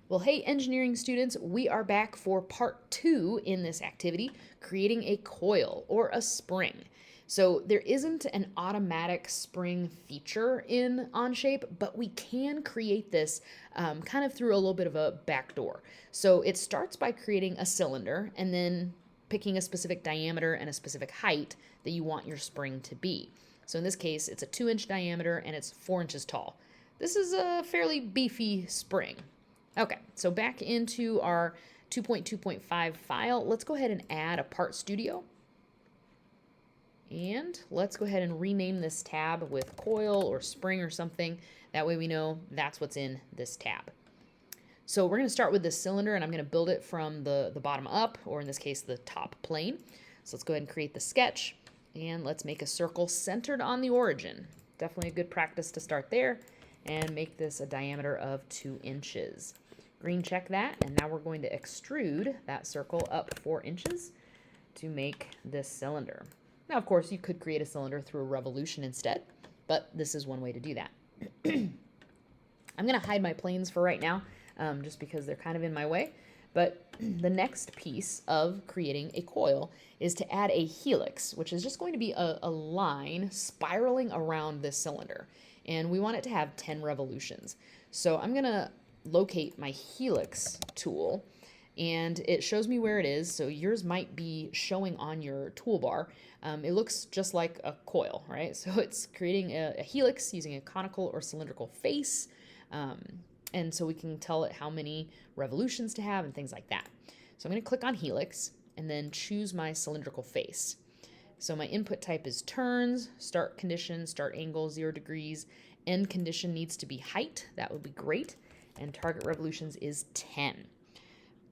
Well, hey, engineering students, we are back for part 2 in this activity, creating a coil or a spring. So there isn't an automatic spring feature in OnShape, but we can create this kind of through a little bit of a backdoor. So it starts by creating a cylinder and then picking a specific diameter and a specific height that you want your spring to be. So in this case, it's a 2-inch diameter and it's 4 inches tall. This is a fairly beefy spring. Okay, so back into our 2.2.5 file, let's go ahead and add a part studio. And let's go ahead and rename this tab with coil or spring or something. That way we know that's what's in this tab. So we're going to start with this cylinder, and I'm going to build it from the bottom up, or in this case, the top plane. So let's go ahead and create the sketch, and let's make a circle centered on the origin. Definitely a good practice to start there, and make this a diameter of 2 inches. Green check that, and now we're going to extrude that circle up 4 inches to make this cylinder. Now, of course, you could create a cylinder through a revolution instead, but this is one way to do that. I'm going to hide my planes for right now, just because they're kind of in my way. But the next piece of creating a coil is to add a helix, which is just going to be a line spiraling around this cylinder. And we want it to have 10 revolutions. So I'm going to locate my helix tool, and it shows me where it is. So yours might be showing on your toolbar. It looks just like a coil, right? So it's creating a helix using a conical or cylindrical face. And so we can tell it how many revolutions to have and things like that. So I'm going to click on helix and then choose my cylindrical face. So my input type is turns, start condition, start angle 0 degrees, end condition needs to be height. That would be great. And target revolutions is 10.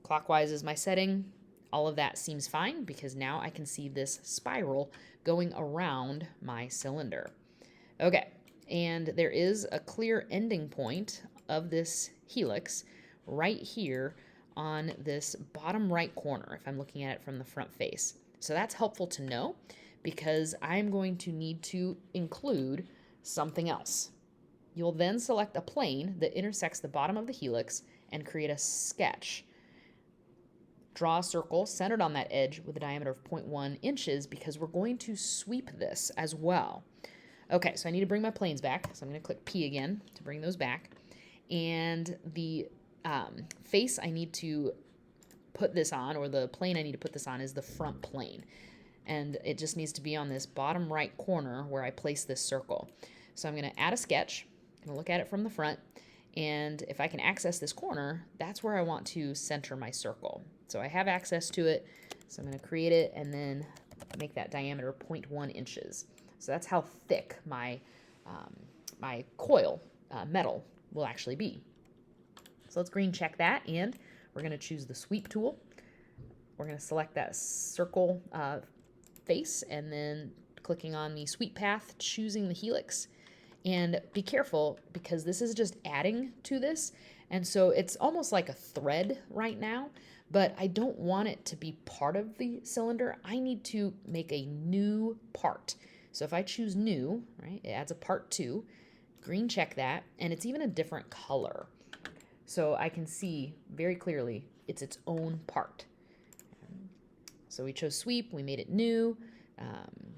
Clockwise is my setting. All of that seems fine because now I can see this spiral going around my cylinder. Okay, and there is a clear ending point of this helix right here on this bottom right corner if I'm looking at it from the front face. So that's helpful to know because I'm going to need to include something else. You'll then select a plane that intersects the bottom of the helix and create a sketch. Draw a circle centered on that edge with a diameter of 0.1 inches because we're going to sweep this as well. Okay, so I need to bring my planes back. So I'm going to click P again to bring those back. And the face I need to put this on, or the plane I need to put this on, is the front plane. And it just needs to be on this bottom right corner where I place this circle. So I'm going to add a sketch. I'm going to look at it from the front. And if I can access this corner, that's where I want to center my circle. So I have access to it. So I'm going to create it and then make that diameter 0.1 inches. So that's how thick my coil metal will actually be. So let's green check that, and we're going to choose the sweep tool. We're going to select that circle face and then clicking on the sweep path, choosing the helix. And be careful because this is just adding to this. And so it's almost like a thread right now, but I don't want it to be part of the cylinder. I need to make a new part. So if I choose new, right, it adds a part 2, green check that, and it's even a different color. So I can see very clearly it's its own part. So we chose sweep, we made it new,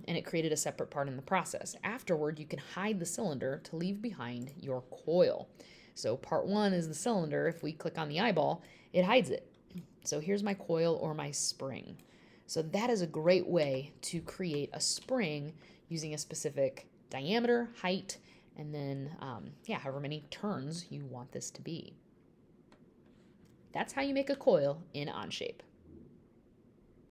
and it created a separate part in the process. Afterward, you can hide the cylinder to leave behind your coil. So part 1 is the cylinder. If we click on the eyeball, it hides it. So here's my coil or my spring. So that is a great way to create a spring using a specific diameter, height, and then, however many turns you want this to be. That's how you make a coil in OnShape.